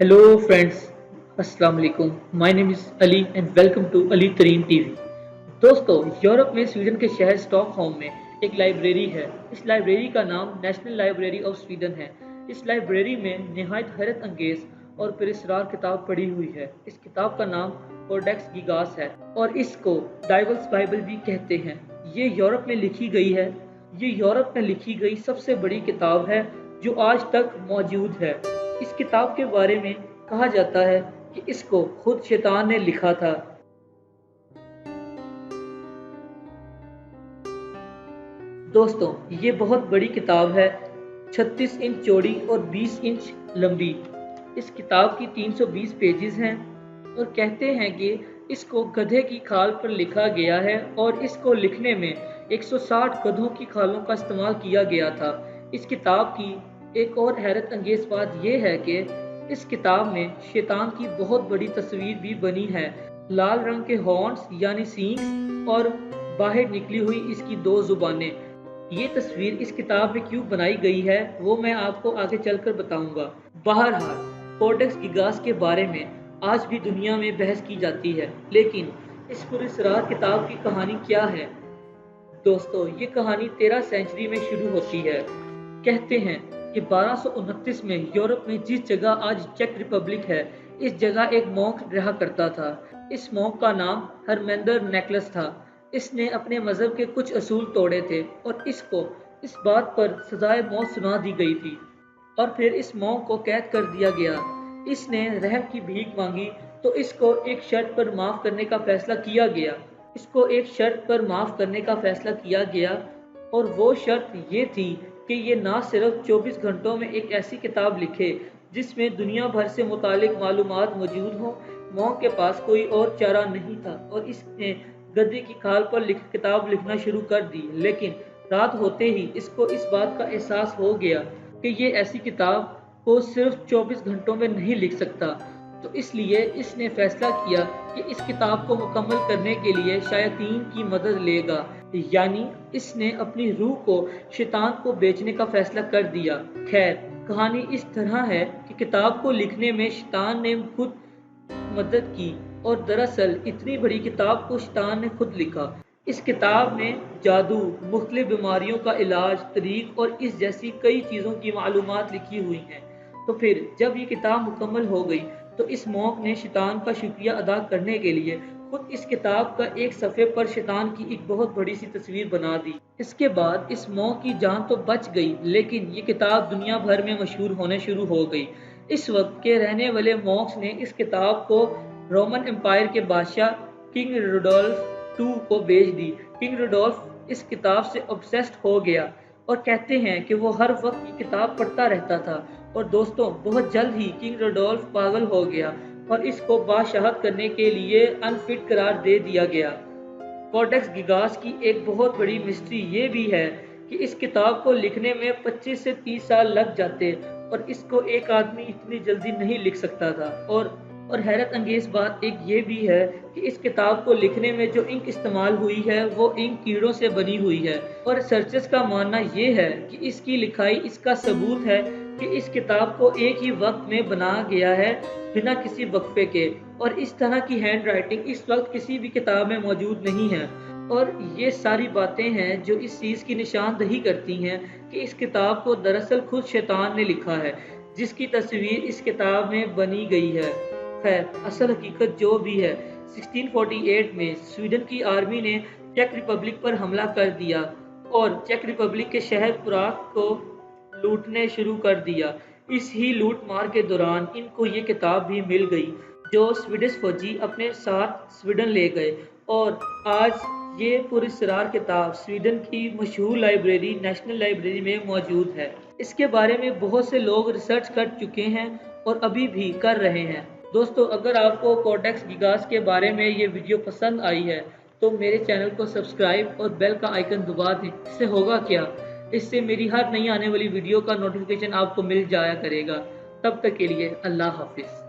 Hello friends, अस्सलाम वालेकुम। My name is Ali and welcome to Ali Tareen TV. दोस्तों, यूरोप में स्वीडन के शहर स्टॉकहोम में एक लाइब्रेरी है। इस लाइब्रेरी का नाम नेशनल लाइब्रेरी ऑफ स्वीडन है। इस लाइब्रेरी में निहायत हैरत अंगेज और पुरस्कार किताब पड़ी हुई है। इस किताब का नाम कोडेक्स गिगास है और इसको डाइवल्स बाइबल भी कहते हैं। ये यूरोप में लिखी गई है। ये यूरोप में लिखी गई सबसे बड़ी किताब है जो आज तक मौजूद है। इस किताब के बारे में कहा जाता है कि इसको खुद शैतान ने लिखा था। दोस्तों, ये बहुत बड़ी किताब है, 36 इंच चौड़ी और 20 इंच लंबी। इस किताब की 320 पेजेस हैं और कहते हैं कि इसको गधे की खाल पर लिखा गया है और इसको लिखने में 160 गधों की खालों का इस्तेमाल किया गया था। इस किताब की एक और हैरत अंगेज बात यह है कि इस किताब में शैतान की बहुत बड़ी तस्वीर भी बनी है। लाल रंग के हॉर्न्स यानी सींग्स और बाहर निकली हुई इसकी 2 जुबानें। ये तस्वीर इस किताब में क्यों बनाई गई है वो मैं आपको आगे चलकर बताऊंगा। बहरहाल, कोडेक्स गिगास के बारे में आज भी दुनिया में बहस की जाती है, लेकिन इस पुरस्कार किताब की कहानी क्या है? दोस्तों, ये कहानी 13 सेंचुरी में शुरू होती है। कहते हैं कि 1229 में यूरोप में जिस जगह आज चेक रिपब्लिक है, इस जगह एक मॉन्क रहा करता था। इस मॉन्क का नाम हरमेंदर नेकलस था। इसने अपने मजहब के कुछ असूल तोड़े थे और इसको इस बात पर सजाए मौत सुना दी गई थी और फिर इस मॉन्क को कैद कर दिया गया। इसने रहम की भीख मांगी तो इसको एक शर्त पर माफ करने का फैसला किया गया। इसको एक शर्त पर माफ करने का फैसला किया गया और वो शर्त ये थी कि ये ना सिर्फ 24 घंटों में एक ऐसी किताब लिखे जिसमें दुनिया भर से मुतालिक मालूमात मौजूद हों। मॉन्क के पास कोई और चारा नहीं था और इसने गद्दे की खाल पर किताब लिखना शुरू कर दी। लेकिन रात होते ही इसको इस बात का एहसास हो गया कि ये ऐसी किताब को सिर्फ 24 घंटों में नहीं लिख सकता। तो इसलिए इसने फैसला किया कि इस किताब को मुकम्मल करने के लिए शायतीन की मदद लेगा, यानी इसने अपनी रूह को शैतान को बेचने का फैसला कर दिया। खैर, कहानी इस तरह है कि किताब को लिखने में शैतान ने खुद मदद की और दरअसल इतनी बड़ी किताब को शैतान ने खुद लिखा। इस किताब में जादू, मुख्तलिफ बीमारियों का इलाज, तरीक और इस जैसी कई चीज़ों की मालूमात लिखी हुई हैं। तो फिर जब ये किताब मुकम्मल हो गई तो इस मॉन्क ने शैतान का शुक्रिया अदा करने के लिए खुद इस किताब का एक सफ़े पर शैतान की एक बहुत बड़ी सी तस्वीर बना दी। इसके बाद इस मॉन्क की जान तो बच गई, लेकिन ये किताब दुनिया भर में मशहूर होने शुरू हो गई। इस वक्त के रहने वाले मॉन्क्स ने इस किताब को रोमन एम्पायर के बादशाह किंग रुडोल्फ II को भेज दी। किंग रुडोल्फ इस किताब से ऑब्सेस्ड हो गया और कहते हैं कि वो हर वक्त ये किताब पढ़ता रहता था। और दोस्तों, बहुत जल्द ही किंग रुडोल्फ पागल हो गया और इसको बादशाहत करने के लिए अनफिट करार दे दिया गया। कोडेक्स गिगास की एक बहुत बड़ी मिस्ट्री ये भी है कि इस किताब को लिखने में 25 से 30 साल लग जाते और इसको एक आदमी इतनी जल्दी नहीं लिख सकता था। और हैरत अंगेज बात एक ये भी है कि इस किताब को लिखने में जो इंक इस्तेमाल हुई है वो इंक कीड़ों से बनी हुई है और रिसर्चर्स का मानना ये है कि इसकी लिखाई इसका सबूत है कि इस किताब को एक ही वक्त में बनाया गया है बिना किसी वक्फे के। और इस तरह की हैंड राइटिंग इस वक्त किसी भी किताब में मौजूद नहीं है। और ये सारी बातें हैं जो इस चीज़ की निशानदही करती हैं कि इस किताब को दरअसल खुद शैतान ने लिखा है, जिसकी तस्वीर इस किताब में बनी गई है। खैर, असल हकीकत जो भी है, 1648 में स्वीडन की आर्मी ने चेक रिपब्लिक पर हमला कर दिया और चेक रिपब्लिक के शहर प्राग को लूटने शुरू कर दिया। इस ही लूट मार के दौरान इनको ये किताब भी मिल गई जो स्वीडिश फौजी अपने साथ स्वीडन ले गए और आज ये पुरस्कार किताब स्वीडन की मशहूर लाइब्रेरी नेशनल लाइब्रेरी में मौजूद है। इसके बारे में बहुत से लोग रिसर्च कर चुके हैं और अभी भी कर रहे हैं। दोस्तों, अगर आपको कोडेक्स गिगास के बारे में ये वीडियो पसंद आई है तो मेरे चैनल को सब्सक्राइब और बेल का आइकन दबा दें। इससे होगा क्या, इससे मेरी हर नई आने वाली वीडियो का नोटिफिकेशन आपको मिल जाया करेगा। तब तक के लिए अल्लाह हाफिज़।